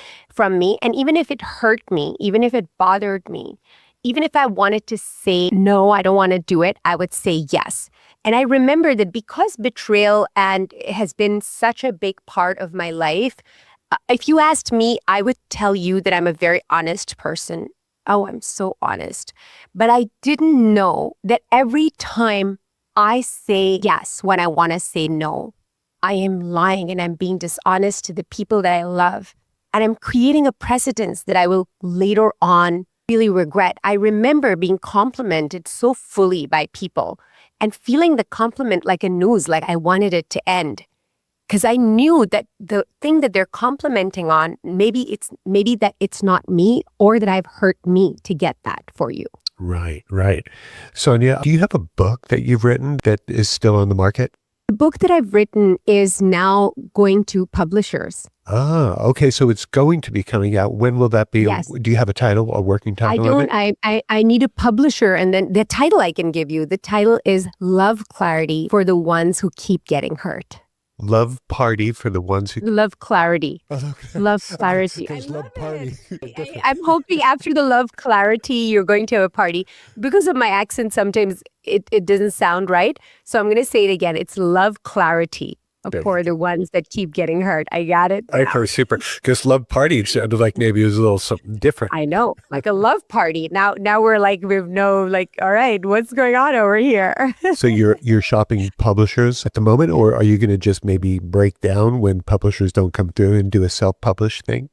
And even if it hurt me, even if it bothered me, even if I wanted to say, no, I don't want to do it, I would say yes. And I remember that because betrayal has been such a big part of my life, if you asked me, I would tell you that I'm a very honest person. Oh, I'm so honest. But I didn't know that every time I say yes when I want to say no, I am lying and I'm being dishonest to the people that I love. And I'm creating a precedence that I will later on really regret. I remember being complimented so fully by people and feeling the compliment like a noose, like I wanted it to end. Because I knew that the thing that they're complimenting on, maybe that it's not me or that I've hurt me to get that for you. Right, right. Sanya, do you have a book that you've written that is still on the market? The book that I've written is now going to publishers. Ah, okay. So it's going to be coming out. When will that be? Yes. Do you have a title, a working title? I don't. I need a publisher, and then the title I can give you. The title is Love Clarity for the Ones Who Keep Getting Hurt. Love Party for the Ones Who... Love Clarity. Love Clarity. I love party. I'm hoping after the Love Clarity, you're going to have a party. Because of my accent, sometimes it doesn't sound right. So I'm going to say it again. It's Love Clarity for the ones that keep getting hurt. I got it. I heard super. Because Love Party sounded like maybe it was a little something different. I know, like a love party. Now we're like, we've all right, what's going on over here? So you're shopping publishers at the moment, or are you going to just maybe break down when publishers don't come through and do a self-published thing?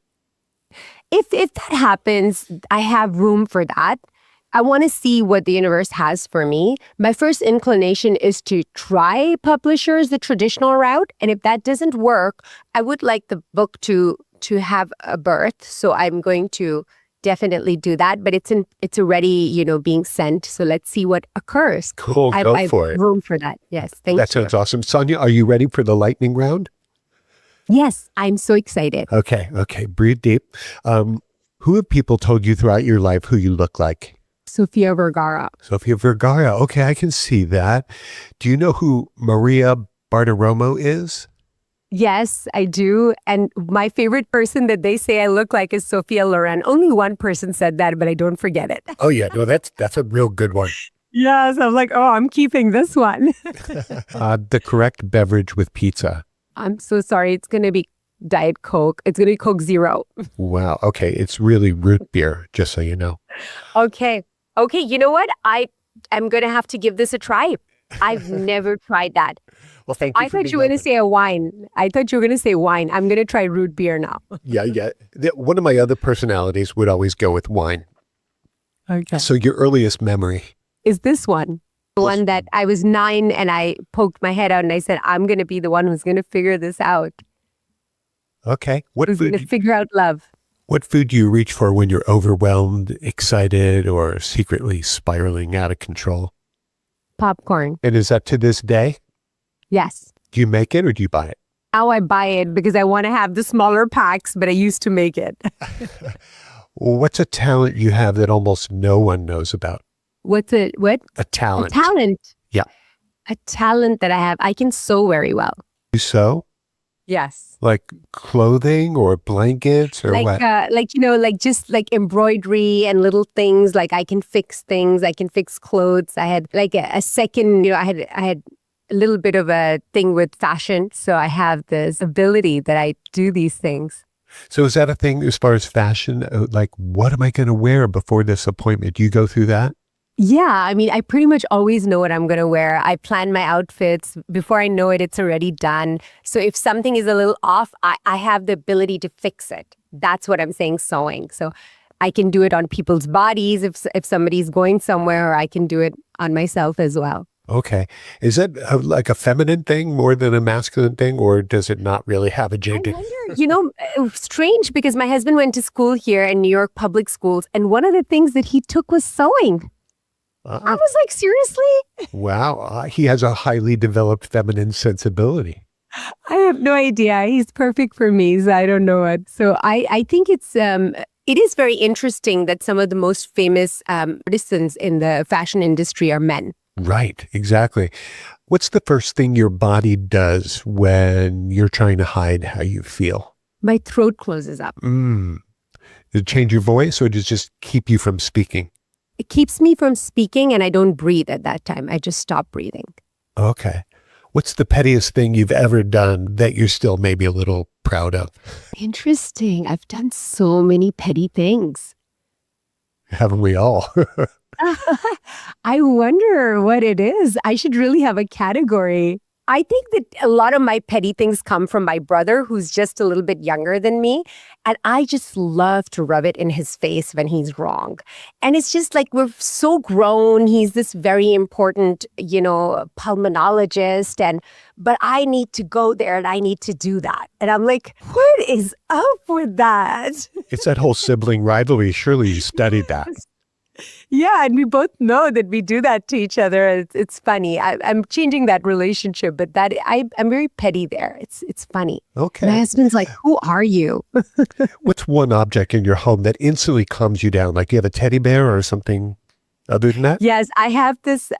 If that happens, I have room for that. I want to see what the universe has for me. My first inclination is to try publishers the traditional route. And if that doesn't work, I would like the book to have a birth. So I'm going to definitely do that. But it's already, being sent. So let's see what occurs. Cool, go for it. Room for that. Yes, thank you. That sounds awesome. Sanya, are you ready for the lightning round? Yes, I'm so excited. Okay. Breathe deep. Who have people told you throughout your life who you look like? Sofia Vergara. Sofia Vergara. Okay, I can see that. Do you know who Maria Bartiromo is? Yes, I do. And my favorite person that they say I look like is Sophia Loren. Only one person said that, but I don't forget it. Oh, yeah. No, that's a real good one. Yes, I'm like, I'm keeping this one. The correct beverage with pizza. I'm so sorry. It's going to be Diet Coke. It's going to be Coke Zero. Wow. Okay. It's really root beer, just so you know. Okay. You know what? I am going to have to give this a try. I've never tried that. Well, thank you. I thought you were going to say a wine. I'm going to try root beer now. Yeah. One of my other personalities would always go with wine. Okay. So your earliest memory? Is this one. The one that I was 9 and I poked my head out and I said, I'm going to be the one who's going to figure this out. Okay. Who's going to figure out love. What food do you reach for when you're overwhelmed, excited, or secretly spiraling out of control? Popcorn. And is that to this day? Yes. Do you make it or do you buy it? Now I buy it because I want to have the smaller packs, but I used to make it. What's a talent you have that almost no one knows about? What's it? What? A talent. A talent. Yeah. A talent that I have. I can sew very well. You sew? Yes. Like clothing or blankets or what? Just like embroidery and little things. Like I can fix things. I can fix clothes. I had like a second, I had a little bit of a thing with fashion. So I have this ability that I do these things. So is that a thing as far as fashion? Like, what am I going to wear before this appointment? Do you go through that? Yeah, I mean, I pretty much always know what I'm going to wear. I plan my outfits. Before I know it, it's already done. So if something is a little off, I have the ability to fix it. That's what I'm saying, sewing. So I can do it on people's bodies if somebody's going somewhere, or I can do it on myself as well. Okay. Is that like a feminine thing more than a masculine thing, or does it not really have a gender? I wonder, strange, because my husband went to school here in New York public schools, and one of the things that he took was sewing. I was like, seriously? Wow. He has a highly developed feminine sensibility. I have no idea. He's perfect for me, so I don't know what. So I think it is very interesting that some of the most famous artisans in the fashion industry are men. Right, exactly. What's the first thing your body does when you're trying to hide how you feel? My throat closes up. Does it change your voice, or does it just keep you from speaking? It keeps me from speaking, and I don't breathe at that time. I just stop breathing. Okay. What's the pettiest thing you've ever done that you're still maybe a little proud of? Interesting. I've done so many petty things. Haven't we all? I wonder what it is. I should really have a category. I think that a lot of my petty things come from my brother, who's just a little bit younger than me. And I just love to rub it in his face when he's wrong. And it's just like we're so grown. He's this very important, pulmonologist. But I need to go there and I need to do that. And I'm like, what is up with that? It's that whole sibling rivalry. Surely you studied that. Yeah, and we both know that we do that to each other. It's funny. I'm changing that relationship, but I'm very petty there. It's funny. Okay. My husband's like, "Who are you?" What's one object in your home that instantly calms you down? Like you have a teddy bear or something other than that? Yes, I have this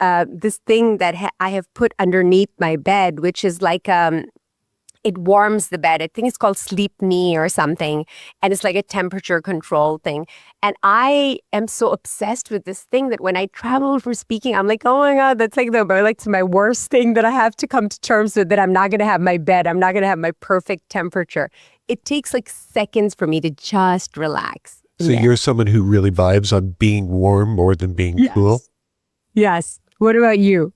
thing that I have put underneath my bed, which is like it warms the bed. I think it's called Sleep Knee or something. And it's like a temperature control thing. And I am so obsessed with this thing that when I travel for speaking, I'm like, oh my God, that's like my worst thing that I have to come to terms with, that I'm not going to have my bed. I'm not going to have my perfect temperature. It takes like seconds for me to just relax. So you're someone who really vibes on being warm more than being cool? Yes. What about you?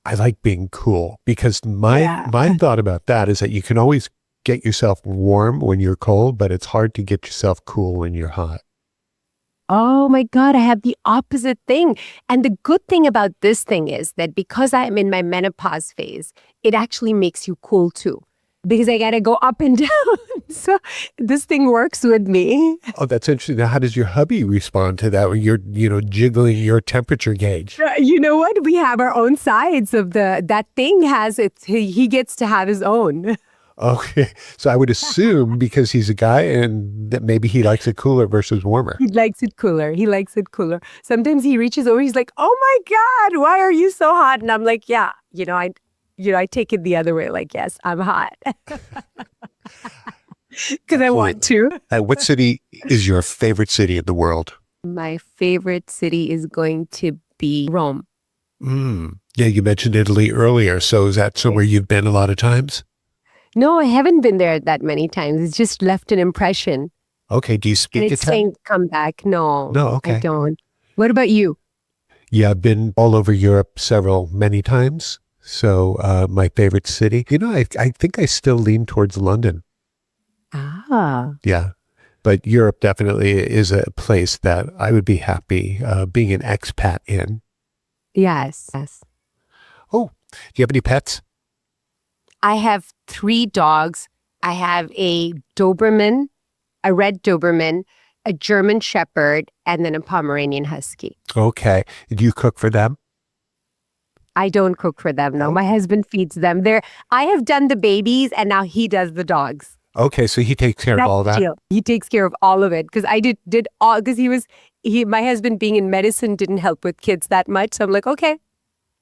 I like being cool because my thought about that is that you can always get yourself warm when you're cold, but it's hard to get yourself cool when you're hot. Oh my God, I have the opposite thing. And the good thing about this thing is that because I am in my menopause phase, it actually makes you cool too. Because I got to go up and down. So this thing works with me. Oh, that's interesting. Now, how does your hubby respond to that when you're, jiggling your temperature gauge? You know what? We have our own sides of that thing has it. He gets to have his own. Okay. So I would assume because he's a guy and that maybe he likes it cooler versus warmer. He likes it cooler. Sometimes he reaches over. He's like, oh my God, why are you so hot? And I'm like, yeah, I take it the other way. Like, yes, I'm hot. Because I want to. What city is your favorite city in the world? My favorite city is going to be Rome. Yeah, you mentioned Italy earlier. So is that somewhere you've been a lot of times? No, I haven't been there that many times. It's just left an impression. Okay. Do you speak and it's Italian? saying come back. No, okay. I don't. What about you? Yeah, I've been all over Europe many times. So my favorite city, I think I still lean towards London. Ah. Yeah. But Europe definitely is a place that I would be happy being an expat in. Yes. Oh, do you have any pets? I have 3 dogs. I have a Doberman, a red Doberman, a German Shepherd, and then a Pomeranian Husky. Okay. Do you cook for them? I don't cook for them. No, my husband feeds them. I have done the babies and now he does the dogs. Okay, so he takes care of all that. He takes care of all of it because I did all because my husband being in medicine didn't help with kids that much. So I'm like, okay,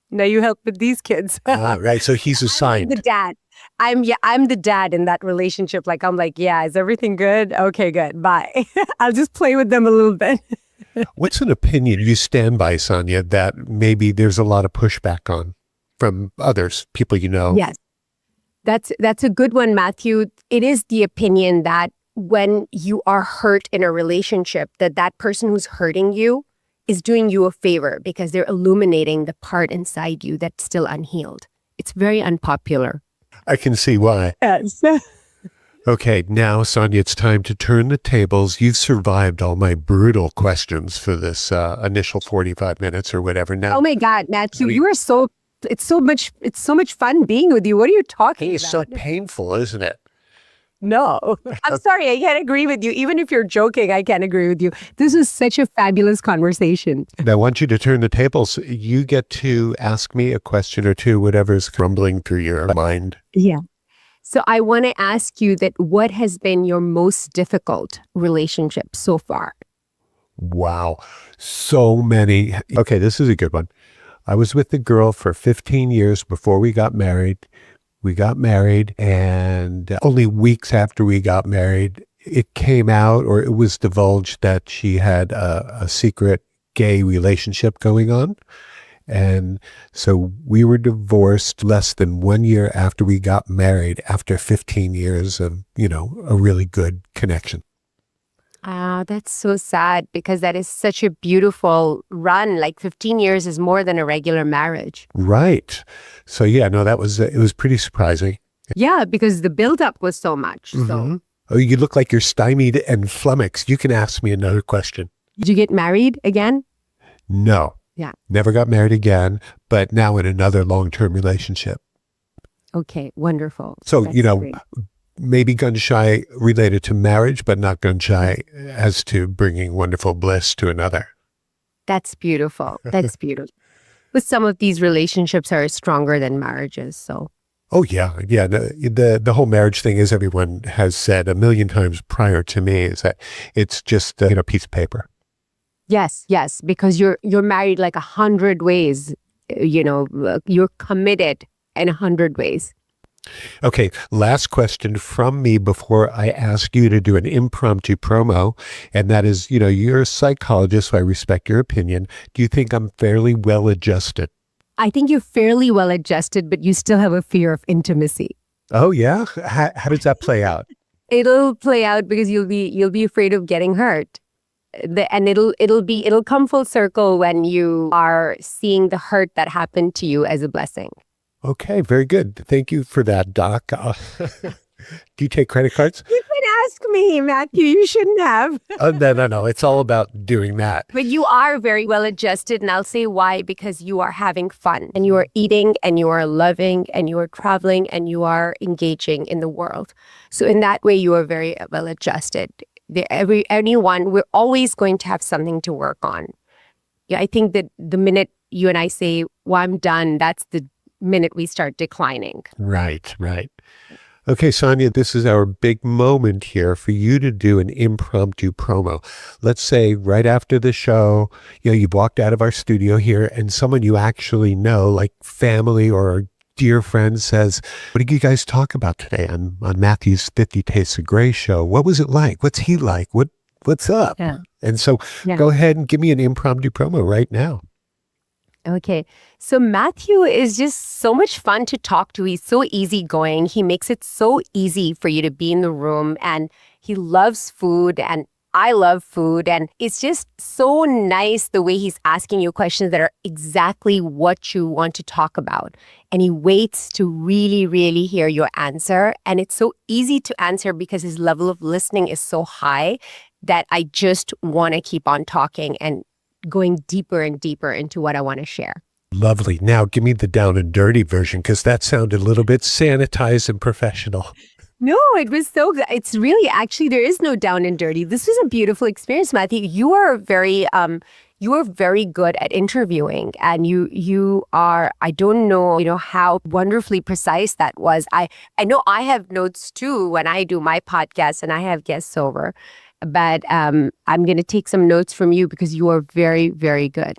now you help with these kids. Right. So he's assigned. I'm the dad. I'm the dad in that relationship. Like I'm like, yeah, is everything good? Okay, good. Bye. I'll just play with them a little bit. What's an opinion you stand by, Sanya, that maybe there's a lot of pushback on from others, people you know? Yes. That's a good one, Matthew. It is the opinion that when you are hurt in a relationship, that person who's hurting you is doing you a favor because they're illuminating the part inside you that's still unhealed. It's very unpopular. I can see why. Yes. Okay, now, Sanya, it's time to turn the tables. You've survived all my brutal questions for this initial 45 minutes or whatever. Now, oh my God, Matthew, you are so. It's so much fun being with you. What are you talking about? It's so painful, isn't it? No, I'm sorry. I can't agree with you. Even if you're joking, I can't agree with you. This is such a fabulous conversation. Now, I want you to turn the tables. You get to ask me a question or two, whatever's rumbling through your mind. Yeah. So I want to ask you that what has been your most difficult relationship so far? Wow. So many. Okay, this is a good one. I was with the girl for 15 years before we got married. We got married, and only weeks after we got married, it came out or it was divulged that she had a secret gay relationship going on. And so we were divorced less than 1 year after we got married, after 15 years of, a really good connection. Ah, that's so sad because that is such a beautiful run. Like 15 years is more than a regular marriage. Right. So yeah, no, it was pretty surprising. Yeah, because the buildup was so much. So, Oh, you look like you're stymied and flummoxed. You can ask me another question. did you get married again? No, Yeah. never got married again, but now in another long-term relationship. Okay, wonderful. So, That's great. maybe gun shy related to marriage, but not gun shy as to bringing wonderful bliss to another. That's beautiful. That's beautiful. But some of these relationships are stronger than marriages. So, Oh yeah, yeah. The whole marriage thing, as everyone has said a million times prior to me, is that it's just a piece of paper. yes, yes, because you're married like 100 ways. You're committed in 100 ways. Okay, last question from me before I ask you to do an impromptu promo, and that is, you're a psychologist, so I respect your opinion. Do you think I'm fairly well adjusted? I think you're fairly well adjusted, but you still have a fear of intimacy. Oh yeah, how does that play out? It'll play out because you'll be afraid of getting hurt. And it'll come full circle when you are seeing the hurt that happened to you as a blessing. Okay, very good. Thank you for that, Doc. Do you take credit cards? You can ask me, Matthew. You shouldn't have. No. It's all about doing that. But you are very well adjusted, and I'll say why, because you are having fun, and you are eating, and you are loving, and you are traveling, and you are engaging in the world. So in that way, you are very well adjusted. Anyone, we're always going to have something to work on. Yeah, I think that the minute you and I say, well, I'm done, that's the minute we start declining. Right. Okay, Sanya, this is our big moment here for you to do an impromptu promo. Let's say right after the show, you've walked out of our studio here and someone you actually know, like family or a dear friend says, what did you guys talk about today on Matthew's 50 Tastes of Grey show? What was it like? What's he like? What's up? Yeah. And so Go ahead and give me an impromptu promo right now. Okay. So Matthew is just so much fun to talk to. He's so easygoing. He makes it so easy for you to be in the room, and he loves food, and I love food. And it's just so nice the way he's asking you questions that are exactly what you want to talk about. And he waits to really, really hear your answer. And it's so easy to answer because his level of listening is so high that I just want to keep on talking and going deeper and deeper into what I want to share. Lovely. Now give me the down and dirty version, because that sounded a little bit sanitized and professional. No, it was so good. It's really, actually, there is no down and dirty. This was a beautiful experience, Matthew. You are very good at interviewing, and you are, I don't know, how wonderfully precise that was. I know I have notes too when I do my podcast and I have guests over. But I'm going to take some notes from you because you are very, very good.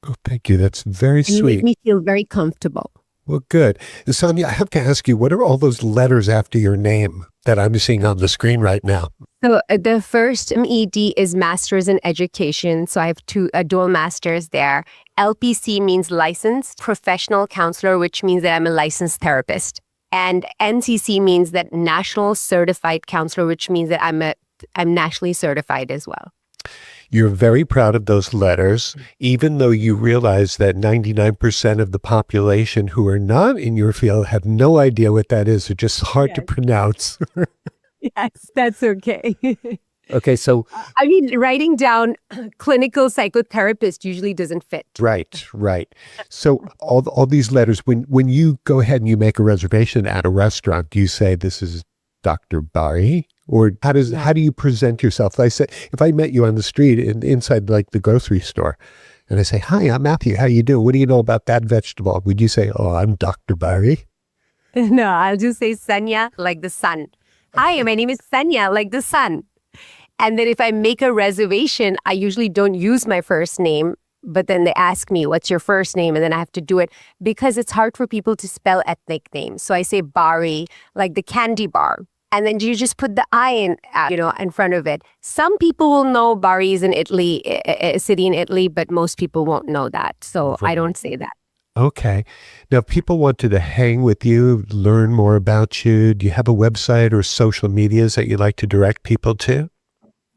Oh, thank you. That's very and sweet. You make me feel very comfortable. Well, good. Sanya, I have to ask you, what are all those letters after your name that I'm seeing on the screen right now? So the first MED is Masters in Education. So I have two dual masters there. LPC means licensed professional counselor, which means that I'm a licensed therapist. And NCC means that National Certified Counselor, which means that I'm nationally certified as well. You're very proud of those letters, even though you realize that 99% of the population who are not in your field have no idea what that is. They're just hard to pronounce. Yes, that's okay. Okay, so... I mean, writing down clinical psychotherapist usually doesn't fit. Right. So all these letters, when you go ahead and you make a reservation at a restaurant, do you say, this is Dr. Bari? Or how do you present yourself? I say, if I met you on the street inside like the grocery store, and I say, hi, I'm Matthew, how you doing? What do you know about that vegetable? Would you say, oh, I'm Dr. Bari? No, I'll just say Sanya, like the sun. Hi, my name is Sanya, like the sun. And then if I make a reservation, I usually don't use my first name, but then they ask me, what's your first name? And then I have to do it because it's hard for people to spell ethnic names. So I say Bari, like the candy bar. And then you just put the I in front of it. Some people will know Bari is in Italy, a city in Italy, but most people won't know that. So I don't say that. Okay. Now, if people wanted to hang with you, learn more about you, do you have a website or social medias that you'd like to direct people to?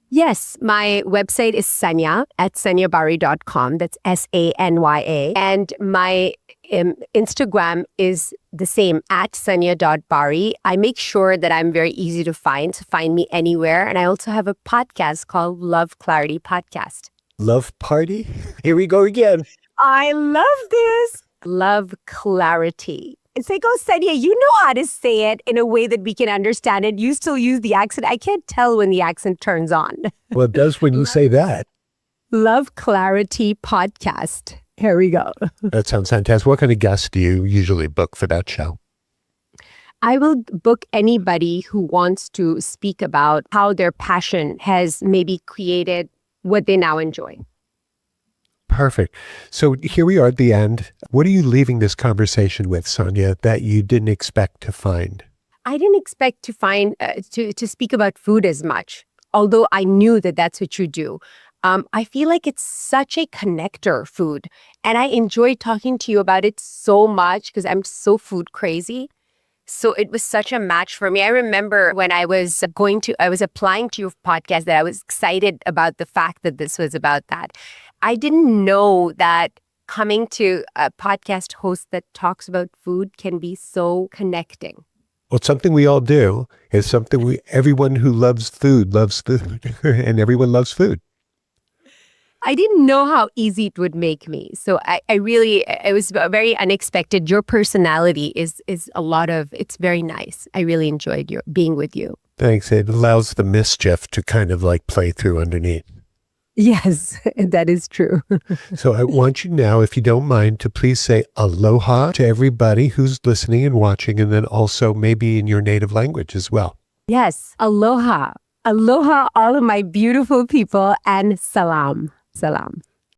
Yes, my website is Sanya at sanyabari.com. That's Sanya. And my Instagram is the same, at sanya.bari. I make sure that I'm very easy to find, so find me anywhere. And I also have a podcast called Love Clarity Podcast. Love Party? Here we go again. I love this. Love Clarity. It's like, oh, Sanya, you know how to say it in a way that we can understand it. You still use the accent. I can't tell when the accent turns on. Well, it does when you say that. Love Clarity Podcast. Here we go. That sounds fantastic. What kind of guests do you usually book for that show? I will book anybody who wants to speak about how their passion has maybe created what they now enjoy. Perfect. So here we are at the end. What are you leaving this conversation with, Sanya, that you didn't expect to find? I didn't expect to find, to speak about food as much, although I knew that that's what you do. I feel like it's such a connector, food. And I enjoy talking to you about it so much because I'm so food crazy. So it was such a match for me. I remember when I was applying to your podcast that I was excited about the fact that this was about that. I didn't know that coming to a podcast host that talks about food can be so connecting. Well, it's something we all do. It's something everyone who loves food, and everyone loves food. I didn't know how easy it would make me. So it was very unexpected. Your personality is it's very nice. I really enjoyed being with you. Thanks. It allows the mischief to kind of like play through underneath. Yes, that is true. So I want you now, if you don't mind, to please say aloha to everybody who's listening and watching, and then also maybe in your native language as well. Yes, aloha. Aloha, all of my beautiful people, and salam. Salam.